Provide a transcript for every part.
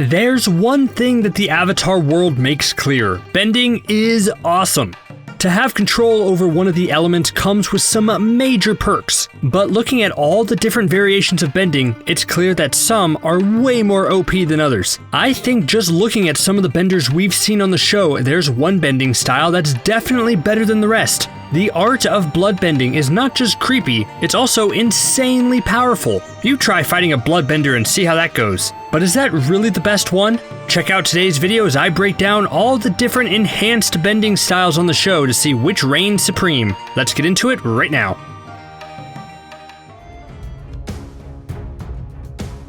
There's one thing that the Avatar world makes clear: bending is awesome. To have control over one of the elements comes with some major perks, but looking at all the different variations of bending, it's clear that some are way more OP than others. I think just looking at some of the benders we've seen on the show, there's one bending style that's definitely better than the rest. The art of bloodbending is not just creepy, it's also insanely powerful. You try fighting a bloodbender and see how that goes. But is that really the best one? Check out today's video as I break down all the different enhanced bending styles on the show to see which reigns supreme. Let's get into it right now.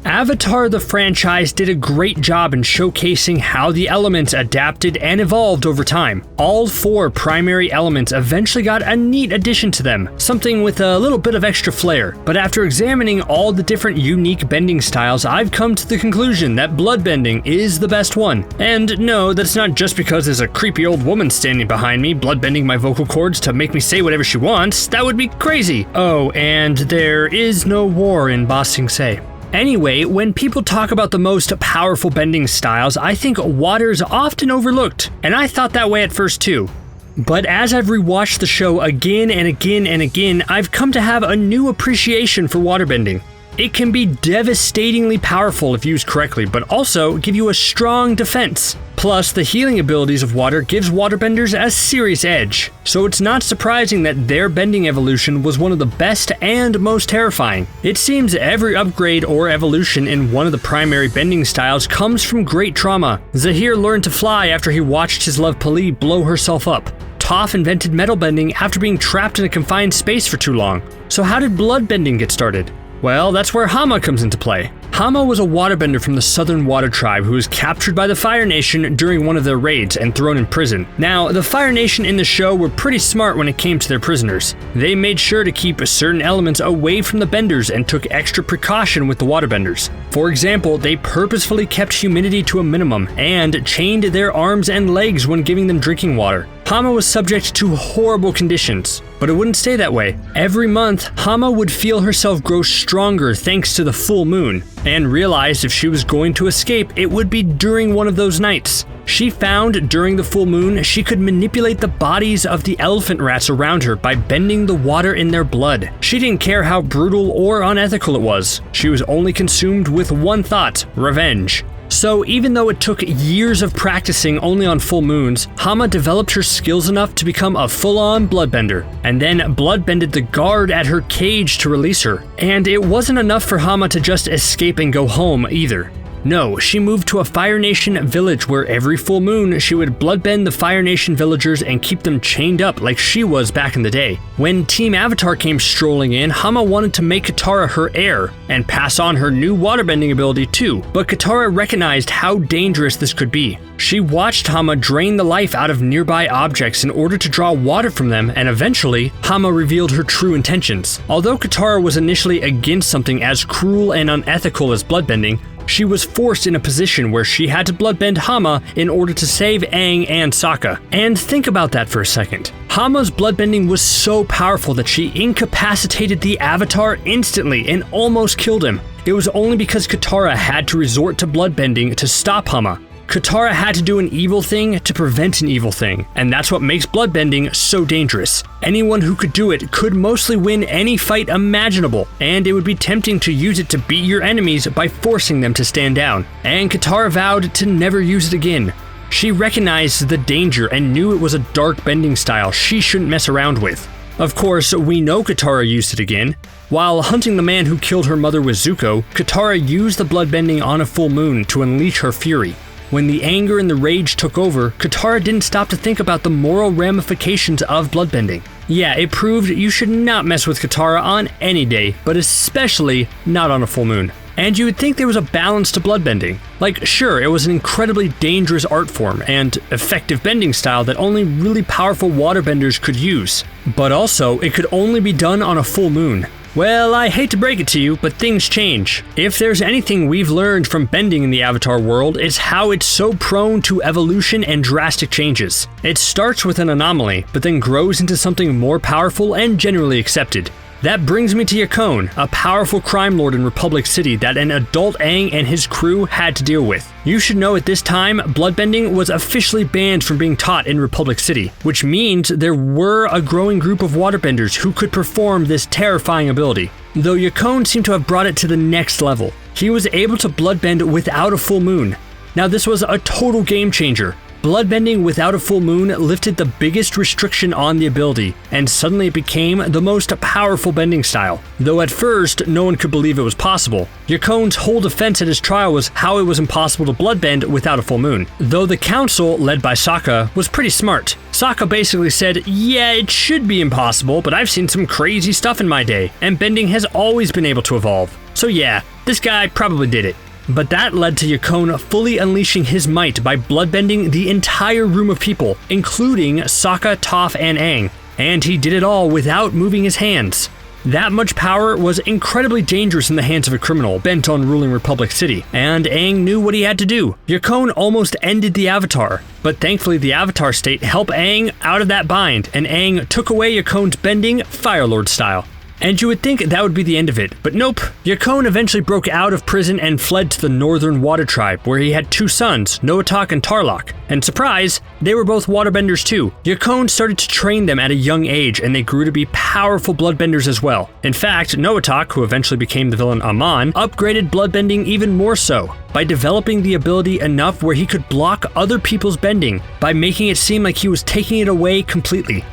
Avatar the franchise did a great job in showcasing how the elements adapted and evolved over time. All 4 primary elements eventually got a neat addition to them, something with a little bit of extra flair. But after examining all the different unique bending styles, I've come to the conclusion that bloodbending is the best one. And no, that's not just because there's a creepy old woman standing behind me bloodbending my vocal cords to make me say whatever she wants. That would be crazy. Oh, and there is no war in Ba Sing Se. Anyway, when people talk about the most powerful bending styles, I think water's often overlooked, and I thought that way at first too. But as I've rewatched the show again and again and again, I've come to have a new appreciation for waterbending. It can be devastatingly powerful if used correctly, but also give you a strong defense. Plus, the healing abilities of water gives waterbenders a serious edge, so it's not surprising that their bending evolution was one of the best and most terrifying. It seems every upgrade or evolution in one of the primary bending styles comes from great trauma. Zahir learned to fly after he watched his love Pali blow herself up. Toph invented metal bending after being trapped in a confined space for too long. So how did bloodbending get started? Well, that's where Hama comes into play. Hama was a waterbender from the Southern Water Tribe who was captured by the Fire Nation during one of their raids and thrown in prison. Now, the Fire Nation in the show were pretty smart when it came to their prisoners. They made sure to keep certain elements away from the benders and took extra precaution with the waterbenders. For example, they purposefully kept humidity to a minimum and chained their arms and legs when giving them drinking water. Hama was subject to horrible conditions, but it wouldn't stay that way. Every month, Hama would feel herself grow stronger thanks to the full moon, and realized if she was going to escape, it would be during one of those nights. She found during the full moon she could manipulate the bodies of the elephant rats around her by bending the water in their blood. She didn't care how brutal or unethical it was. She was only consumed with one thought: revenge. So even though it took years of practicing only on full moons, Hama developed her skills enough to become a full-on bloodbender, and then bloodbended the guard at her cage to release her. And it wasn't enough for Hama to just escape and go home either. No, she moved to a Fire Nation village where every full moon she would bloodbend the Fire Nation villagers and keep them chained up like she was back in the day. When Team Avatar came strolling in, Hama wanted to make Katara her heir and pass on her new waterbending ability too, but Katara recognized how dangerous this could be. She watched Hama drain the life out of nearby objects in order to draw water from them, and eventually, Hama revealed her true intentions. Although Katara was initially against something as cruel and unethical as bloodbending, she was forced in a position where she had to bloodbend Hama in order to save Aang and Sokka. And think about that for a second. Hama's bloodbending was so powerful that she incapacitated the Avatar instantly and almost killed him. It was only because Katara had to resort to bloodbending to stop Hama. Katara had to do an evil thing to prevent an evil thing, and that's what makes bloodbending so dangerous. Anyone who could do it could mostly win any fight imaginable, and it would be tempting to use it to beat your enemies by forcing them to stand down. And Katara vowed to never use it again. She recognized the danger and knew it was a dark bending style she shouldn't mess around with. Of course, we know Katara used it again. While hunting the man who killed her mother with Zuko, Katara used the bloodbending on a full moon to unleash her fury. When the anger and the rage took over, Katara didn't stop to think about the moral ramifications of bloodbending. Yeah, it proved you should not mess with Katara on any day, but especially not on a full moon. And you would think there was a balance to bloodbending. Like, sure, it was an incredibly dangerous art form and effective bending style that only really powerful waterbenders could use. But also, it could only be done on a full moon. Well, I hate to break it to you, but things change. If there's anything we've learned from bending in the Avatar world, it's how it's so prone to evolution and drastic changes. It starts with an anomaly, but then grows into something more powerful and generally accepted. That brings me to Yakone, a powerful crime lord in Republic City that an adult Aang and his crew had to deal with. You should know at this time, bloodbending was officially banned from being taught in Republic City, which means there were a growing group of waterbenders who could perform this terrifying ability. Though Yakone seemed to have brought it to the next level. He was able to bloodbend without a full moon. Now this was a total game changer. Bloodbending without a full moon lifted the biggest restriction on the ability, and suddenly it became the most powerful bending style. Though at first, no one could believe it was possible. Yakone's whole defense at his trial was how it was impossible to bloodbend without a full moon. Though the council, led by Sokka, was pretty smart. Sokka basically said, yeah, it should be impossible, but I've seen some crazy stuff in my day, and bending has always been able to evolve. So yeah, this guy probably did it. But that led to Yakone fully unleashing his might by bloodbending the entire room of people, including Sokka, Toph, and Aang. And he did it all without moving his hands. That much power was incredibly dangerous in the hands of a criminal bent on ruling Republic City, and Aang knew what he had to do. Yakone almost ended the Avatar, but thankfully the Avatar state helped Aang out of that bind, and Aang took away Yakone's bending Fire Lord style. And you would think that would be the end of it, but nope. Yakone eventually broke out of prison and fled to the Northern Water Tribe, where he had two sons, Noatak and Tarlok. And surprise, they were both waterbenders too. Yakone started to train them at a young age, and they grew to be powerful bloodbenders as well. In fact, Noatak, who eventually became the villain Amon, upgraded bloodbending even more so, by developing the ability enough where he could block other people's bending, by making it seem like he was taking it away completely.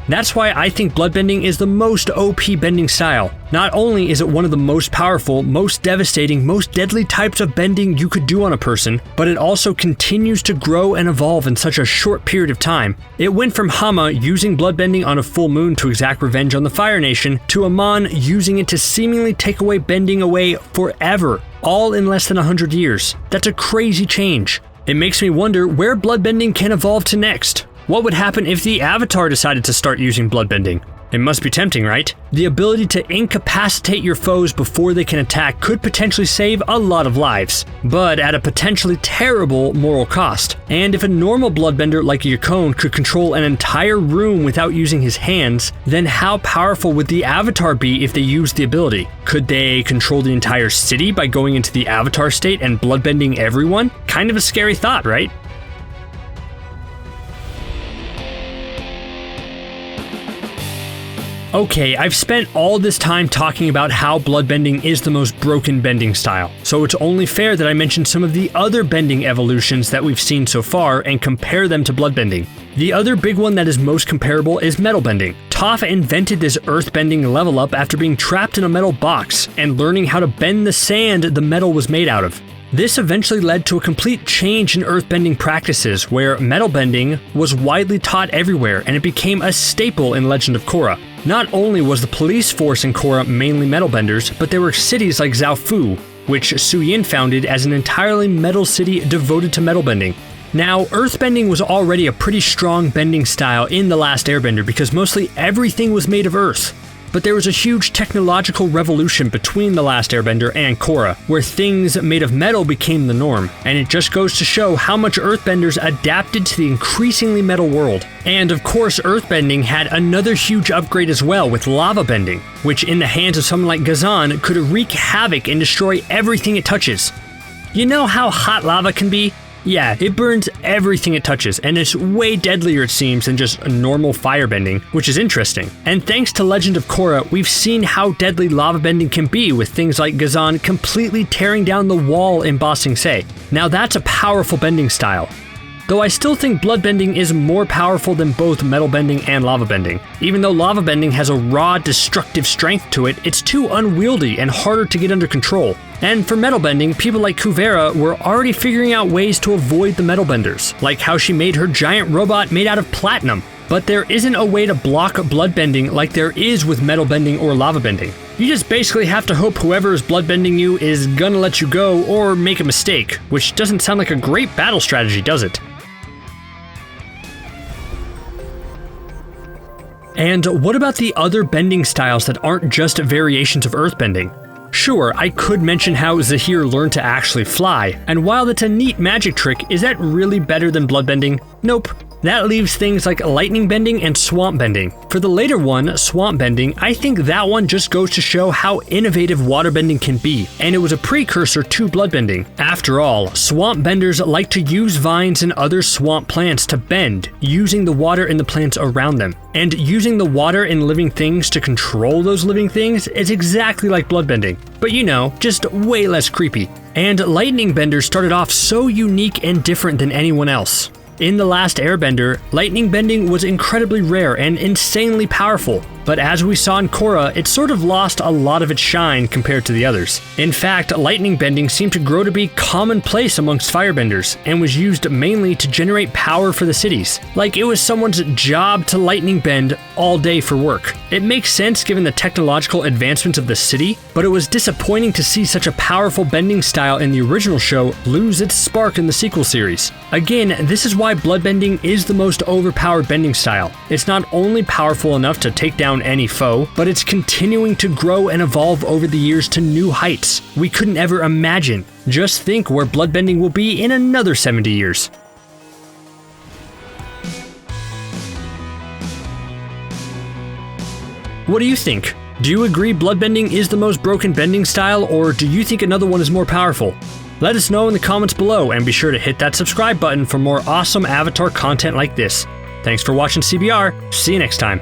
That's why I think bloodbending is the most OP bending style. Not only is it one of the most powerful, most devastating, most deadly types of bending you could do on a person, but it also continues to grow and evolve in such a short period of time. It went from Hama using bloodbending on a full moon to exact revenge on the Fire Nation, to Amon using it to seemingly take away bending away forever, all in less than 100 years. That's a crazy change. It makes me wonder where bloodbending can evolve to next. What would happen if the Avatar decided to start using bloodbending? It must be tempting, right? The ability to incapacitate your foes before they can attack could potentially save a lot of lives, but at a potentially terrible moral cost. And if a normal bloodbender like Yakone could control an entire room without using his hands, then how powerful would the Avatar be if they used the ability? Could they control the entire city by going into the Avatar state and bloodbending everyone? Kind of a scary thought, right? Okay, I've spent all this time talking about how bloodbending is the most broken bending style, so it's only fair that I mention some of the other bending evolutions that we've seen so far and compare them to bloodbending. The other big one that is most comparable is metalbending. Toph invented this earthbending level up after being trapped in a metal box and learning how to bend the sand the metal was made out of. This eventually led to a complete change in earthbending practices, where metalbending was widely taught everywhere and it became a staple in Legend of Korra. Not only was the police force in Korra mainly metalbenders, but there were cities like Zaofu, which Suyin founded as an entirely metal city devoted to metalbending. Now, earthbending was already a pretty strong bending style in The Last Airbender because mostly everything was made of earth. But there was a huge technological revolution between The Last Airbender and Korra, where things made of metal became the norm, and it just goes to show how much earthbenders adapted to the increasingly metal world. And of course, earthbending had another huge upgrade as well with lavabending, which in the hands of someone like Ghazan could wreak havoc and destroy everything it touches. You know how hot lava can be? Yeah, it burns everything it touches, and it's way deadlier it seems than just normal firebending, which is interesting. And thanks to Legend of Korra, we've seen how deadly lava bending can be, with things like Ghazan completely tearing down the wall in Ba Sing Se. Now that's a powerful bending style. Though I still think bloodbending is more powerful than both metalbending and lavabending. Even though lavabending has a raw, destructive strength to it, it's too unwieldy and harder to get under control. And for metalbending, people like Kuvera were already figuring out ways to avoid the metalbenders, like how she made her giant robot made out of platinum. But there isn't a way to block bloodbending like there is with metalbending or lavabending. You just basically have to hope whoever is bloodbending you is gonna let you go or make a mistake, which doesn't sound like a great battle strategy, does it? And what about the other bending styles that aren't just variations of earthbending? Sure, I could mention how Zahir learned to actually fly, and while that's a neat magic trick, is that really better than bloodbending? Nope. That leaves things like lightning bending and swamp bending. For the later one, swamp bending, I think that one just goes to show how innovative waterbending can be, and it was a precursor to bloodbending. After all, swamp benders like to use vines and other swamp plants to bend, using the water in the plants around them. And using the water in living things to control those living things is exactly like bloodbending, but you know, just way less creepy. And lightning benders started off so unique and different than anyone else. In The Last Airbender, lightning bending was incredibly rare and insanely powerful, but as we saw in Korra, it sort of lost a lot of its shine compared to the others. In fact, lightning bending seemed to grow to be commonplace amongst firebenders, and was used mainly to generate power for the cities. Like it was someone's job to lightning bend all day for work. It makes sense given the technological advancements of the city, but it was disappointing to see such a powerful bending style in the original show lose its spark in the sequel series. Again, this is why bloodbending is the most overpowered bending style. It's not only powerful enough to take down any foe, but it's continuing to grow and evolve over the years to new heights we couldn't ever imagine. Just think where bloodbending will be in another 70 years. What do you think? Do you agree bloodbending is the most broken bending style, or do you think another one is more powerful? Let us know in the comments below, and be sure to hit that subscribe button for more awesome Avatar content like this. Thanks for watching CBR, see you next time.